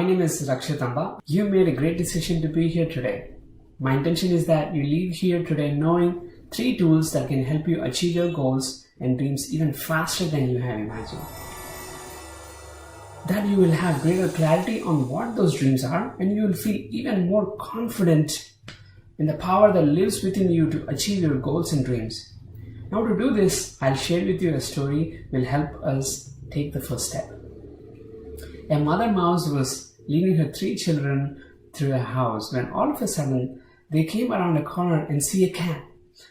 name is Rakshit Amba. You made a great decision to be here today. My intention is that you leave here today knowing 3 tools that can help you achieve your goals and dreams even faster than you have imagined. That you will have greater clarity on what those dreams are, and you will feel even more confident in the power that lives within you to achieve your goals and dreams. Now to do this, I'll share with you a story that will help us take the first step. A mother mouse was leading her 3 children through a house when all of a sudden they came around a corner and see a cat.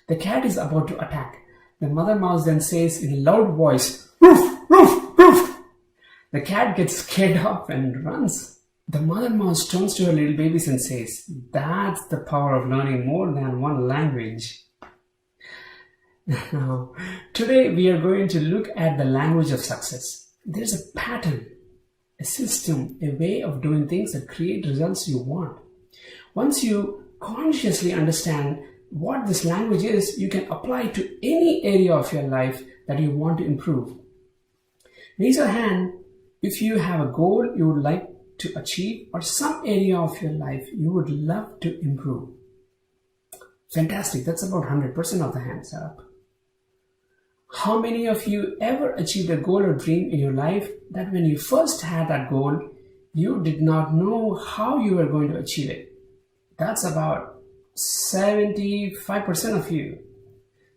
The cat is about to attack. The mother mouse then says in a loud voice, "Roof, roof, roof." The cat gets scared off and runs. The mother mouse turns to her little babies and says, "That's the power of learning more than one language." Now, today we are going to look at the language of success. There's a pattern, a system, a way of doing things that create results you want. Once you consciously understand what this language is, you can apply it to any area of your life that you want to improve. Raise your hand if you have a goal you would like to achieve or some area of your life you would love to improve. Fantastic, that's about 100% of the hands are up. How many of you ever achieved a goal or dream in your life that when you first had that goal, you did not know how you were going to achieve it? That's about 75% of you.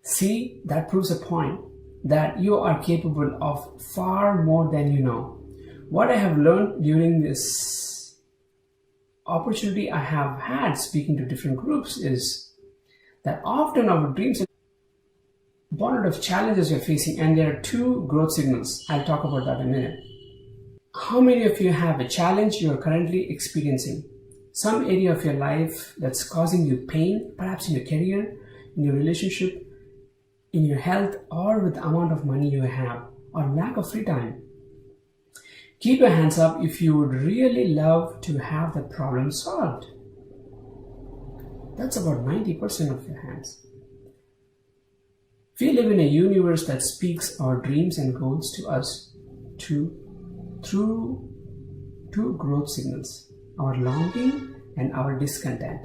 See, that proves a point that you are capable of far more than you know. What I have learned during this opportunity I have had speaking to different groups is that often our dreams and bonnet of challenges you're facing, and there are 2 growth signals. I'll talk about that in a minute. How many of you have a challenge you're currently experiencing? Some area of your life that's causing you pain, perhaps in your career, in your relationship, in your health, or with the amount of money you have, or lack of free time. Keep your hands up if you would really love to have that problem solved. That's about 90% of your hands. We live in a universe that speaks our dreams and goals to us through 2 growth signals, our longing and our discontent.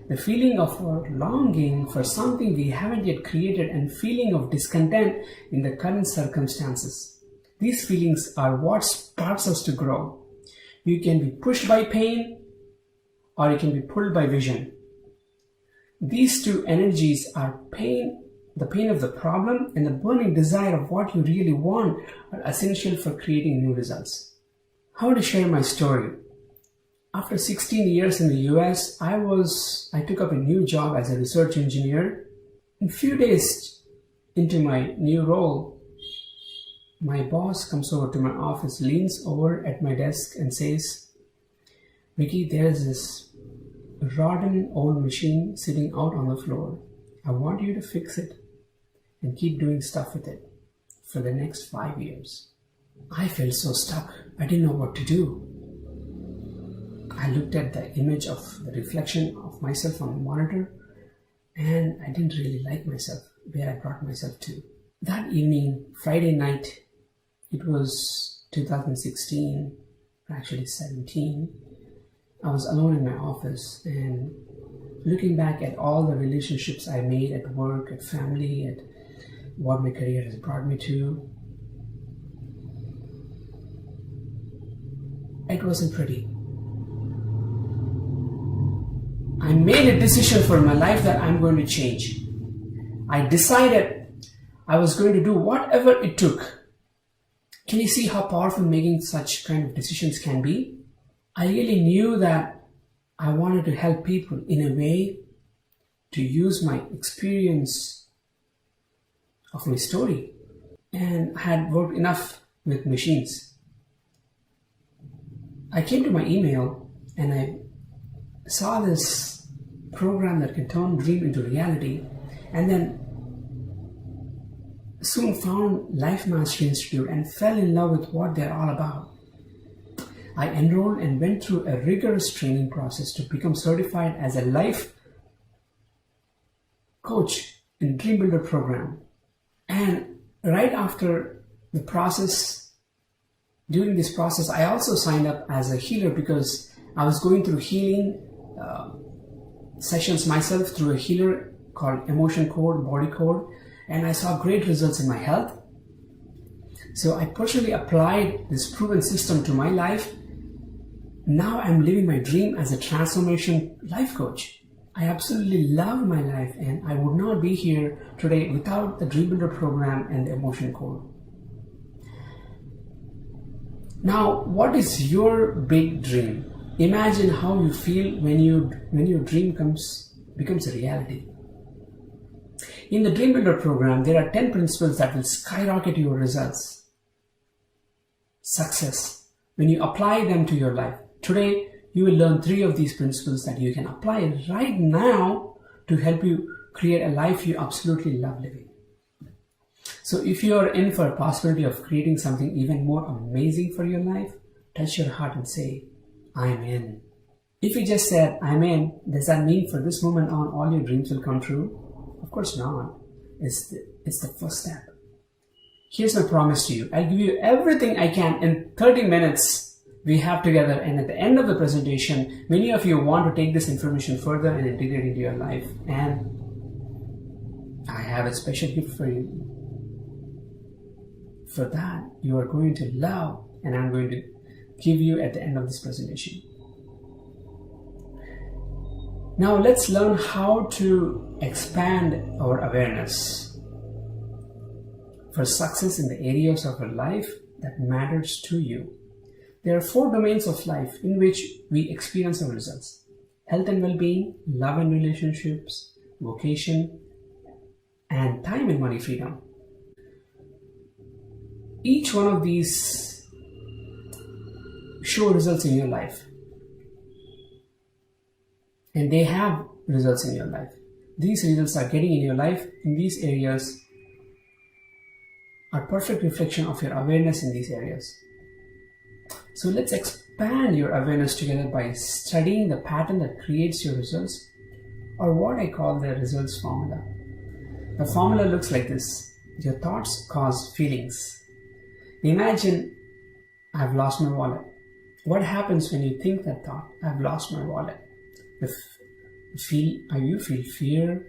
The feeling of our longing for something we haven't yet created and feeling of discontent in the current circumstances. These feelings are what sparks us to grow. You can be pushed by pain or you can be pulled by vision. These 2 energies are pain. The pain of the problem and the burning desire of what you really want are essential for creating new results. I want to share my story. After 16 years in the US, I took up a new job as a research engineer. In a few days into my new role, my boss comes over to my office, leans over at my desk and says, "Vicky, there's this rotten old machine sitting out on the floor. I want you to fix it and keep doing stuff with it for the next 5 years." I felt so stuck. I didn't know what to do. I looked at the image of the reflection of myself on the monitor and I didn't really like myself, where I brought myself to. That evening, Friday night, it was 2016, actually 17, I was alone in my office and looking back at all the relationships I made at work, at family, at what my career has brought me to. It wasn't pretty. I made a decision for my life that I'm going to change. I decided I was going to do whatever it took. Can you see how powerful making such kind of decisions can be? I really knew that I wanted to help people in a way to use my experience of my story, and I had worked enough with machines. I came to my email and I saw this program that can turn dream into reality, and then soon found Life Mastery Institute and fell in love with what they're all about. I enrolled and went through a rigorous training process to become certified as a life coach in Dream Builder program. And right after the process During this process, I also signed up as a healer because I was going through healing sessions myself through a healer called Emotion Code, Body Code, and I saw great results in my health. So I personally applied this proven system to my life. Now I'm living my dream as a transformation life coach. I absolutely love my life, and I would not be here today without the Dream Builder program and the Emotion Code. Now, what is your big dream? Imagine how you feel when your dream becomes a reality. In the Dream Builder program, there are 10 principles that will skyrocket your results. Success, when you apply them to your life. Today, you will learn 3 of these principles that you can apply right now to help you create a life you absolutely love living. So if you are in for a possibility of creating something even more amazing for your life, touch your heart and say, I'm in. If you just said, I'm in, does that mean for this moment on all your dreams will come true? Of course not. It's the first step. Here's my promise to you. I'll give you everything I can in 30 minutes we have together, and at the end of the presentation, many of you want to take this information further and integrate into your life, and I have a special gift for you. For that, you are going to love, and I'm going to give you at the end of this presentation. Now let's learn how to expand our awareness for success in the areas of our life that matters to you. There are 4 domains of life in which we experience our results: health and well-being, love and relationships, vocation, and time and money freedom. Each one of these show results in your life, and they have results in your life. These results are getting in your life in these areas are perfect reflection of your awareness in these areas. So let's expand your awareness together by studying the pattern that creates your results, or what I call the results formula. The formula looks like this. Your thoughts cause feelings. Imagine, I've lost my wallet. What happens when you think that thought, I've lost my wallet? You feel fear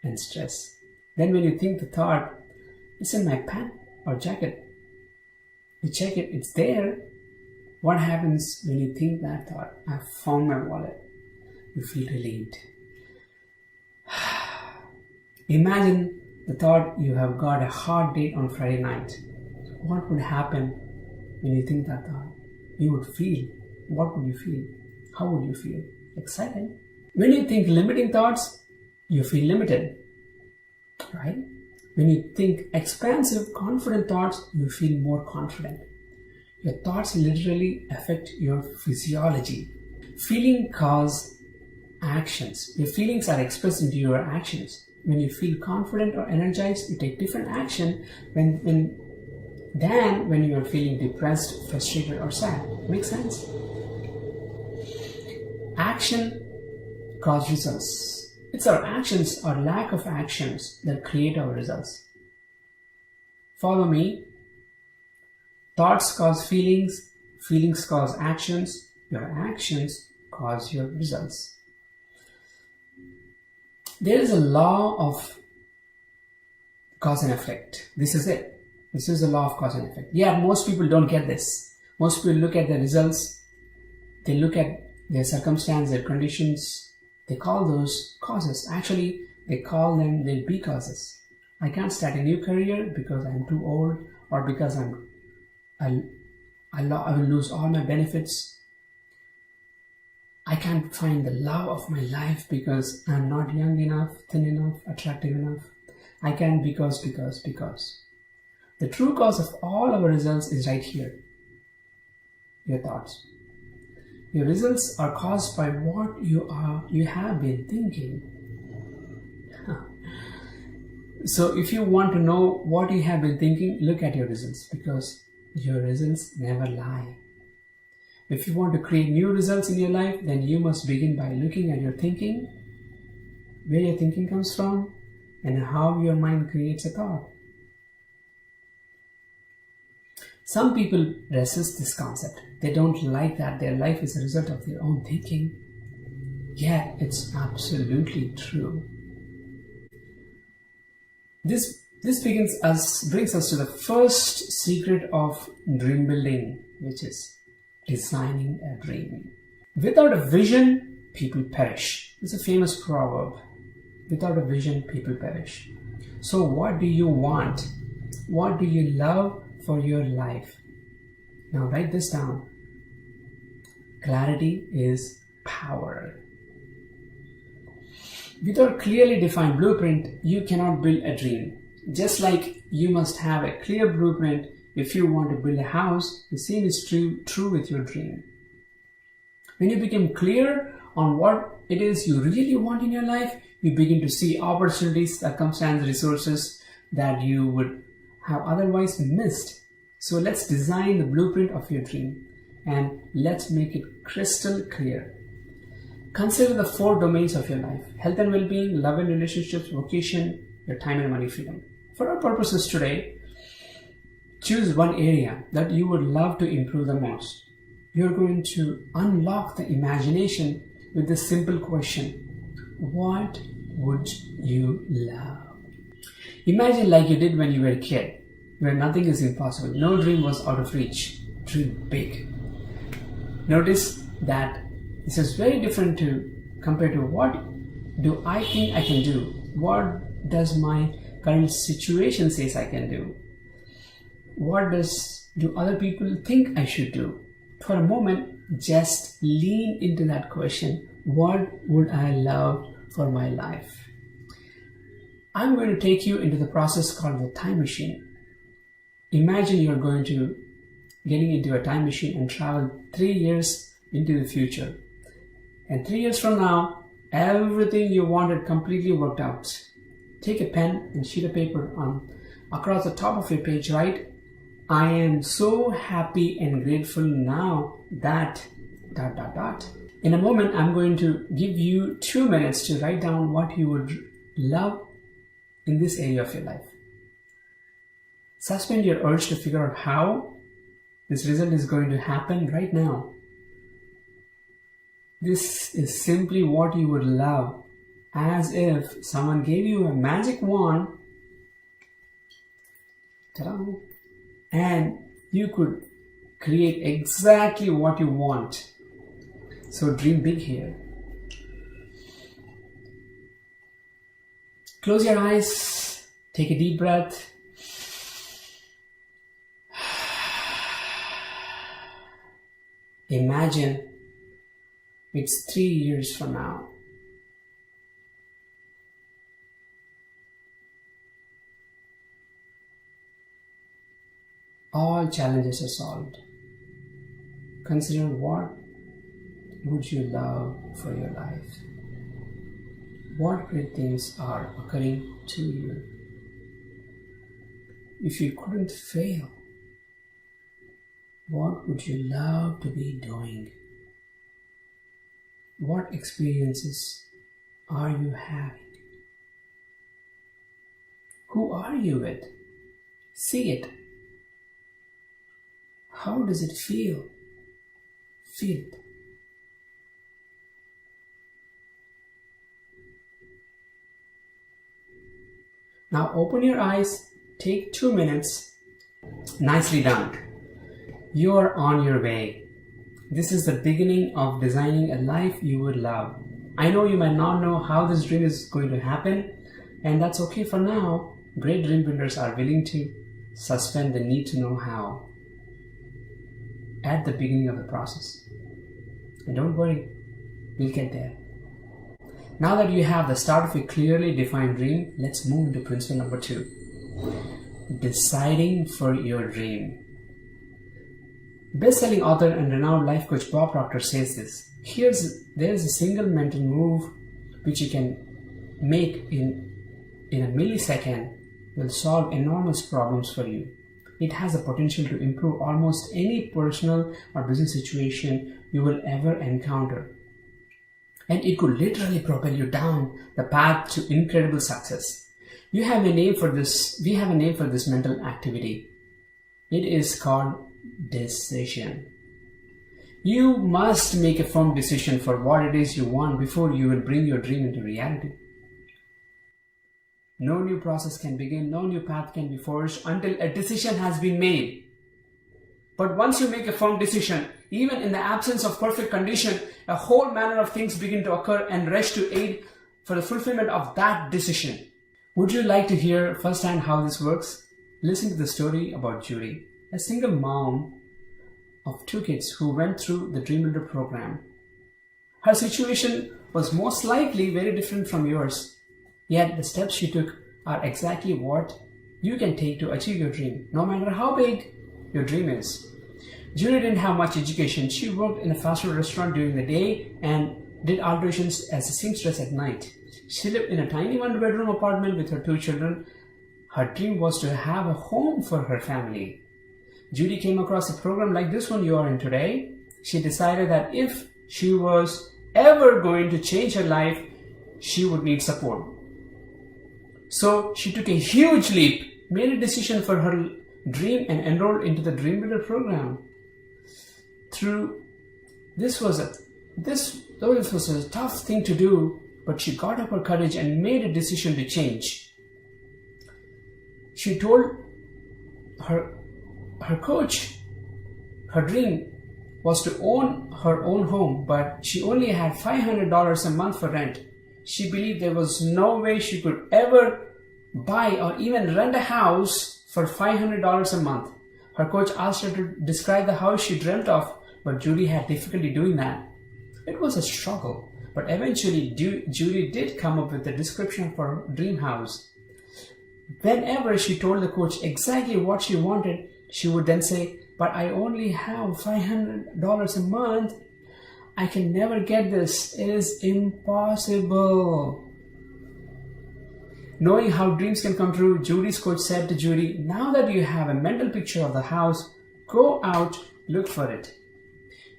and stress. Then when you think the thought, it's in my pant or jacket, you check it, it's there. What happens when you think that thought, I've found my wallet? You feel relieved. Imagine the thought, you have got a hard date on Friday night. What would happen when you think that thought? You would feel. What would you feel? How would you feel? Excited. When you think limiting thoughts, you feel limited, right? When you think expansive, confident thoughts, you feel more confident. Your thoughts literally affect your physiology. Feeling cause actions. Your feelings are expressed into your actions. When you feel confident or energized, you take different action than when you are feeling depressed, frustrated, or sad. Make sense? Action cause results. It's our actions or lack of actions that create our results. Follow me. Thoughts cause feelings, feelings cause actions, your actions cause your results. There is a law of cause and effect. This is it. This is the law of cause and effect. Yeah, most people don't get this. Most people look at the results, they look at their circumstance, their conditions, they call those causes. Actually, they call them their B causes. I can't start a new career because I'm too old, or because I will lose all my benefits. I can't find the love of my life because I'm not young enough, thin enough, attractive enough. I can't because. The true cause of all our results is right here. Your thoughts. Your results are caused by what you have been thinking. So if you want to know what you have been thinking, look at your results, because your results never lie. If you want to create new results in your life, then you must begin by looking at your thinking, where your thinking comes from, and how your mind creates a thought. Some people resist this concept. They don't like that their life is a result of their own thinking. Yet it's absolutely true. This brings us to the first secret of dream building, which is designing a dream. Without a vision, people perish. It's a famous proverb. Without a vision, people perish. So what do you want? What do you love for your life? Now write this down. Clarity is power. Without clearly defined blueprint, you cannot build a dream. Just like you must have a clear blueprint if you want to build a house, the same is true with your dream. When you become clear on what it is you really want in your life, you begin to see opportunities, circumstances, resources that you would have otherwise missed. So let's design the blueprint of your dream and let's make it crystal clear. Consider the 4 domains of your life: health and well-being, love and relationships, vocation, your time and money freedom. For our purposes today, choose one area that you would love to improve the most. You're going to unlock the imagination with this simple question: what would you love? Imagine like you did when you were a kid, where nothing is impossible. No dream was out of reach. Dream big. Notice that this is very different compared to what do I think I can do? What does my current situation says I can do? What do other people think I should do? For a moment, just lean into that question. What would I love for my life? I'm going to take you into the process called the time machine. Imagine you're getting into a time machine and travel 3 years into the future. And 3 years from now, everything you wanted completely worked out. Take a pen and sheet of paper across the top of your page, write, I am so happy and grateful now that ... In a moment, I'm going to give you 2 minutes to write down what you would love in this area of your life. Suspend your urge to figure out how this result is going to happen right now. This is simply what you would love, as if someone gave you a magic wand, ta-da, and you could create exactly what you want. So dream big here. Close your eyes, take a deep breath. Imagine it's 3 years from now. All challenges are solved. Consider what would you love for your life? What great things are occurring to you? If you couldn't fail, what would you love to be doing? What experiences are you having? Who are you with? See it. How does it feel? Feel it. Now open your eyes, take 2 minutes. Nicely done. You are on your way. This is the beginning of designing a life you would love. I know you might not know how this dream is going to happen, and that's okay for now. Great dream builders are willing to suspend the need to know how at the beginning of the process. And don't worry, we'll get there. Now that you have the start of a clearly defined dream, let's move into principle number 2. Deciding for your dream. Best-selling author and renowned life coach Bob Proctor says this. There's a single mental move which you can make in a millisecond will solve enormous problems for you. It has the potential to improve almost any personal or business situation you will ever encounter. And it could literally propel you down the path to incredible success. We have a name for this mental activity. It is called decision. You must make a firm decision for what it is you want before you will bring your dream into reality. No new process can begin, no new path can be forged until a decision has been made. But once you make a firm decision, even in the absence of perfect condition, a whole manner of things begin to occur and rush to aid for the fulfillment of that decision. Would you like to hear firsthand how this works? Listen to the story about Judy, a single mom of 2 kids who went through the Dream Builder program. Her situation was most likely very different from yours, yet the steps she took are exactly what you can take to achieve your dream, no matter how big your dream is. Judy didn't have much education. She worked in a fast food restaurant during the day and did alterations as a seamstress at night. She lived in a tiny 1-bedroom apartment with her 2 children. Her dream was to have a home for her family. Judy came across a program like this one you are in today. She decided that if she was ever going to change her life, she would need support. So she took a huge leap, made a decision for her dream and enrolled into the Dream Builder program. This was a tough thing to do, but she got up her courage and made a decision to change. She told her coach her dream was to own her own home, but she only had $500 a month for rent. She believed there was no way she could ever buy or even rent a house for $500 a month. Her coach asked her to describe the house she dreamt of, but Judy had difficulty doing that. It was a struggle, but eventually Judy did come up with a description of her dream house. Whenever she told the coach exactly what she wanted, she would then say, "But I only have $500 a month. I can never get this. It is impossible." Knowing how dreams can come true, Judy's coach said to Judy, "Now that you have a mental picture of the house, go out, look for it."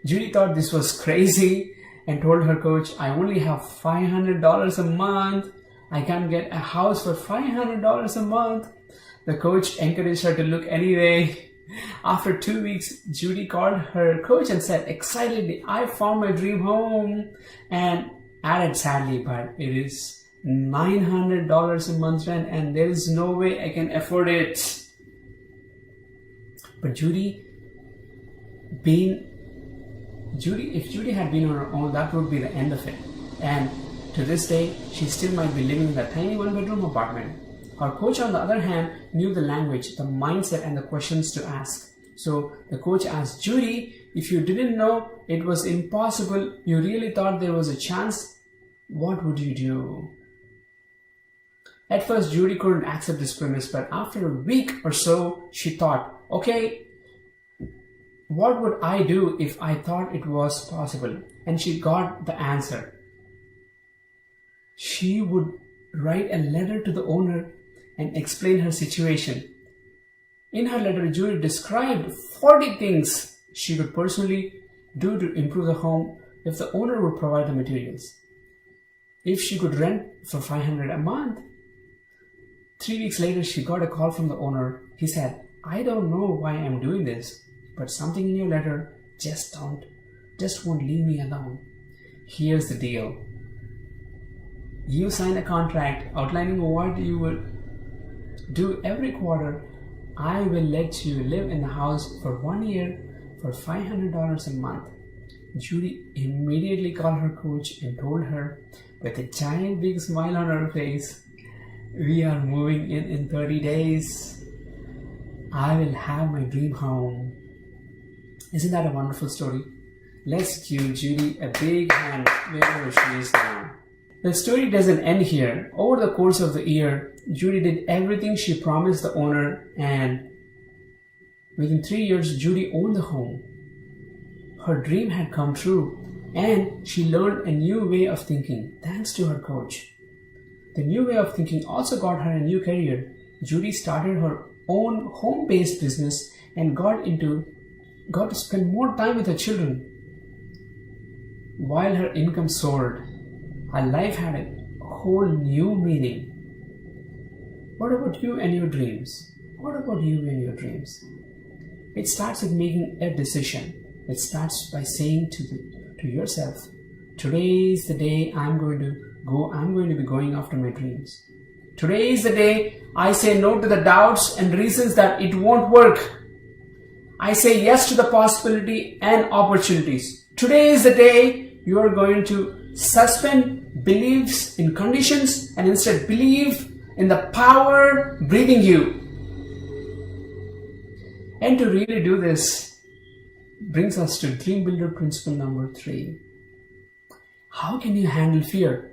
Judy thought this was crazy and told her coach, "I only have $500 a month. I can't get a house for $500 a month." The coach encouraged her to look anyway. After 2 weeks, Judy called her coach and said excitedly, "I found my dream home," and added sadly, "But it is $900 a month rent and there is no way I can afford it." But if Judy had been on her own, that would be the end of it. And to this day, she still might be living in that tiny 1-bedroom apartment. Her coach, on the other hand, knew the language, the mindset, and the questions to ask. So the coach asked Judy, "If you didn't know it was impossible, you really thought there was a chance, what would you do?" At first, Judy couldn't accept this premise, but after a week or so, she thought, "Okay, what would I do if I thought it was possible?" And she got the answer. She would write a letter to the owner and explain her situation. In her letter, Judy described 40 things she could personally do to improve the home if the owner would provide the materials. If she could rent for $500 a month. 3 weeks later, she got a call from the owner. He said, "I don't know why I'm doing this, but something in your letter just won't leave me alone. Here's the deal. You sign a contract outlining what you will do every quarter. I will let you live in the house for 1 year for $500 a month." Judy immediately called her coach and told her with a giant big smile on her face, "We are moving in 30 days. I will have my dream home." Isn't that a wonderful story? Let's give Judy a big hand wherever she is now. The story doesn't end here. Over the course of the year, Judy did everything she promised the owner, and within 3 years, Judy owned the home. Her dream had come true, and she learned a new way of thinking thanks to her coach. The new way of thinking also got her a new career. Judy started her own home-based business and got to spend more time with her children. While her income soared, her life had a whole new meaning. What about you and your dreams? What about you and your dreams? It starts with making a decision. It starts by saying to yourself, today is the day I'm going to be going after my dreams. Today is the day I say no to the doubts and reasons that it won't work. I say yes to the possibility and opportunities. Today is the day you are going to suspend beliefs in conditions and instead believe in the power breathing you. And to really do this brings us to Dream Builder principle number 3. How can you handle fear?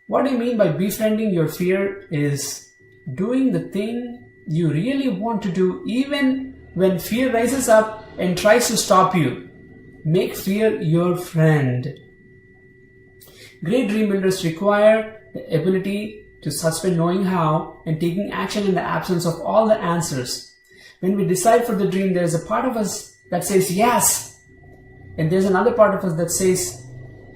What I mean by befriending your fear is doing the thing you really want to do even when fear rises up and tries to stop you. Make fear your friend. Great dream builders require the ability to suspend knowing how and taking action in the absence of all the answers. When we decide for the dream, there is a part of us that says yes, and there's another part of us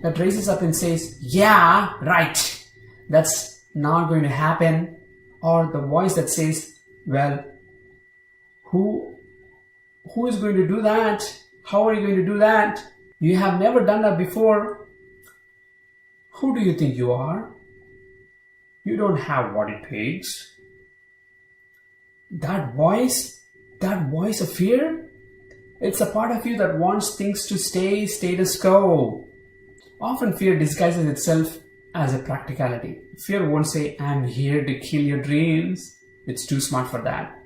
that raises up and says, yeah, right, that's not going to happen. Or the voice that says, well, who is going to do that? How are you going to do that? You have never done that before. Who do you think you are? You don't have what it takes. That voice of fear, it's a part of you that wants things to stay status quo. Often fear disguises itself as a practicality. Fear won't say, I'm here to kill your dreams. It's too smart for that.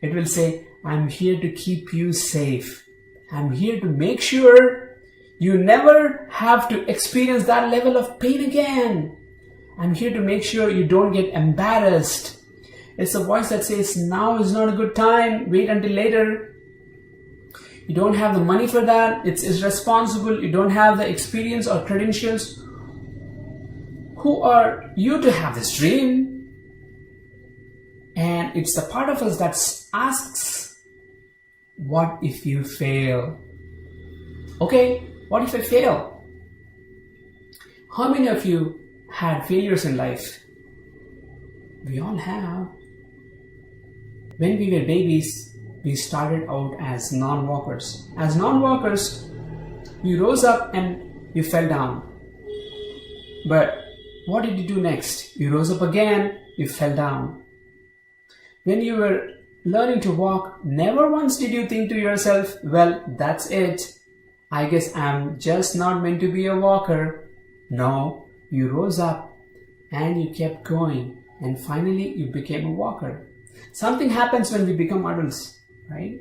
It will say, I'm here to keep you safe. I'm here to make sure you never have to experience that level of pain again. I'm here to make sure you don't get embarrassed. It's a voice that says, now is not a good time. Wait until later. You don't have the money for that. It's irresponsible. You don't have the experience or credentials. Who are you to have this dream? And it's the part of us that asks, what if you fail? Okay, what if I fail? How many of you had failures in life? We all have. When we were babies, we started out as non-walkers. As non-walkers, you rose up and you fell down. But what did you do next? You rose up again, you fell down. When you were learning to walk, never once did you think to yourself, well, that's it. I guess I'm just not meant to be a walker. No, you rose up and you kept going and finally you became a walker. Something happens when we become adults, right?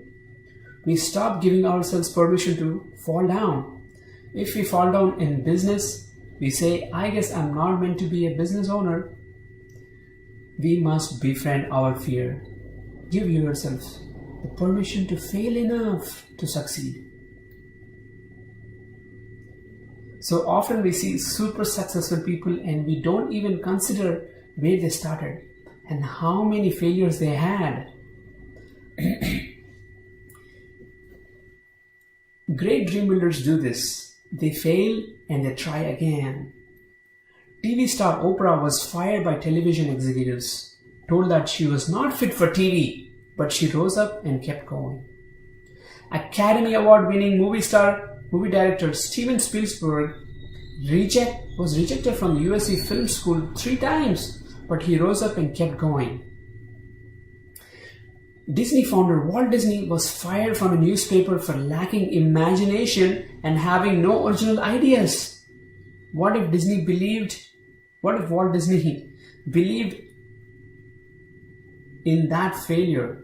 We stop giving ourselves permission to fall down. If we fall down in business, we say, I guess I'm not meant to be a business owner. We must befriend our fear. Give yourself the permission to fail enough to succeed. So often we see super successful people and we don't even consider where they started and how many failures they had. Great dream builders do this. They fail and they try again. TV star Oprah was fired by television executives, told that she was not fit for TV, but she rose up and kept going. Academy Award winning movie director Steven Spielberg was rejected from the USC Film School 3 times, but he rose up and kept going. Disney founder Walt Disney was fired from a newspaper for lacking imagination and having no original ideas. What if Walt Disney believed in that failure?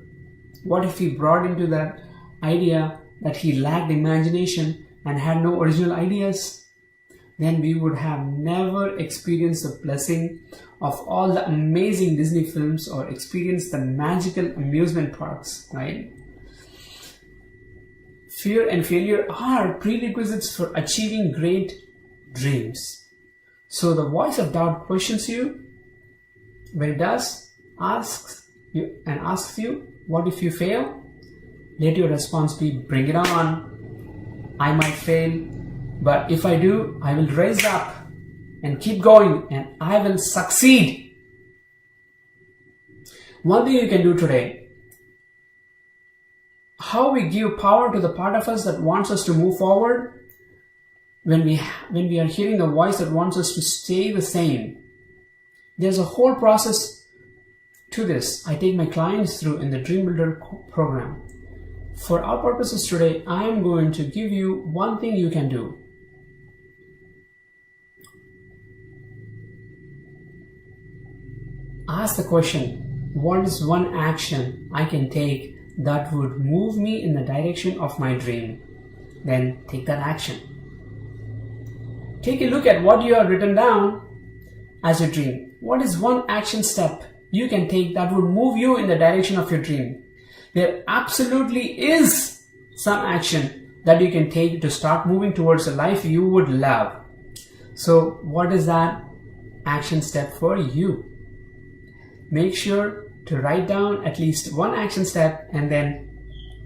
What if he brought into that idea that he lacked imagination and had no original ideas? Then we would have never experienced the blessing of all the amazing Disney films or experienced the magical amusement parks, right? Fear and failure are prerequisites for achieving great dreams. So the voice of doubt questions you. When it does, asks you, what if you fail? Let your response be, bring it on. I might fail, but if I do, I will rise up and keep going and I will succeed. One thing you can do today, how we give power to the part of us that wants us to move forward when we are hearing the voice that wants us to stay the same. There's a whole process to this I take my clients through in the Dream Builder program. For our purposes today, I am going to give you one thing you can do. Ask the question, what is one action I can take that would move me in the direction of my dream? Then take that action. Take a look at what you have written down as your dream. What is one action step you can take that would move you in the direction of your dream? There absolutely is some action that you can take to start moving towards a life you would love. So what is that action step for you? Make sure to write down at least one action step and then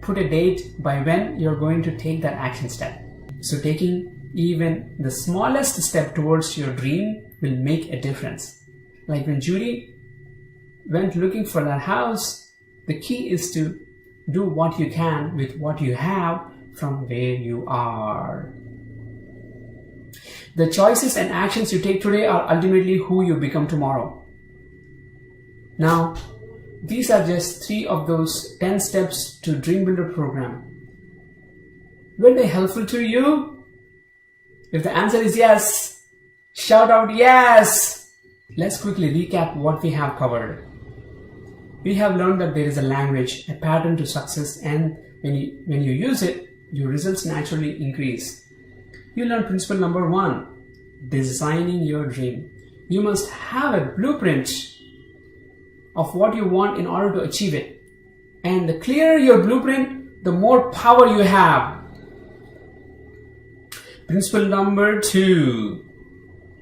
put a date by when you're going to take that action step. So taking even the smallest step towards your dream will make a difference. Like when Judy went looking for that house, the key is to do what you can with what you have from where you are. The choices and actions you take today are ultimately who you become tomorrow. Now, these are just 3 of those 10 steps to Dream Builder program. Were they helpful to you? If the answer is yes, shout out yes! Let's quickly recap what we have covered. We have learned that there is a language, a pattern to success, and when you use it, your results naturally increase. You learn principle number 1, designing your dream. You must have a blueprint of what you want in order to achieve it. And the clearer your blueprint, the more power you have. Principle number 2,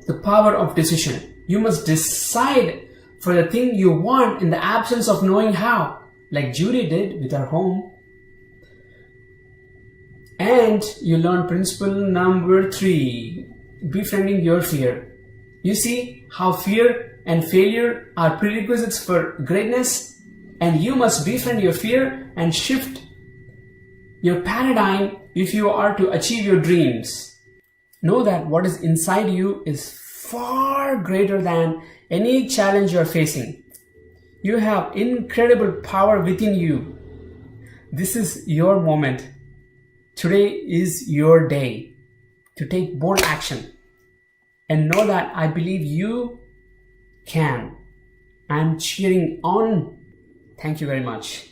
the power of decision. You must decide for the thing you want in the absence of knowing how, like Judy did with her home. And you learn principle number 3, befriending your fear. You see how fear and failure are prerequisites for greatness, and you must befriend your fear and shift your paradigm if you are to achieve your dreams. Know that what is inside you is far greater than any challenge you are facing. You have incredible power within you. This is your moment. Today is your day to take bold action. And know that I believe you can. I'm cheering on. Thank you very much.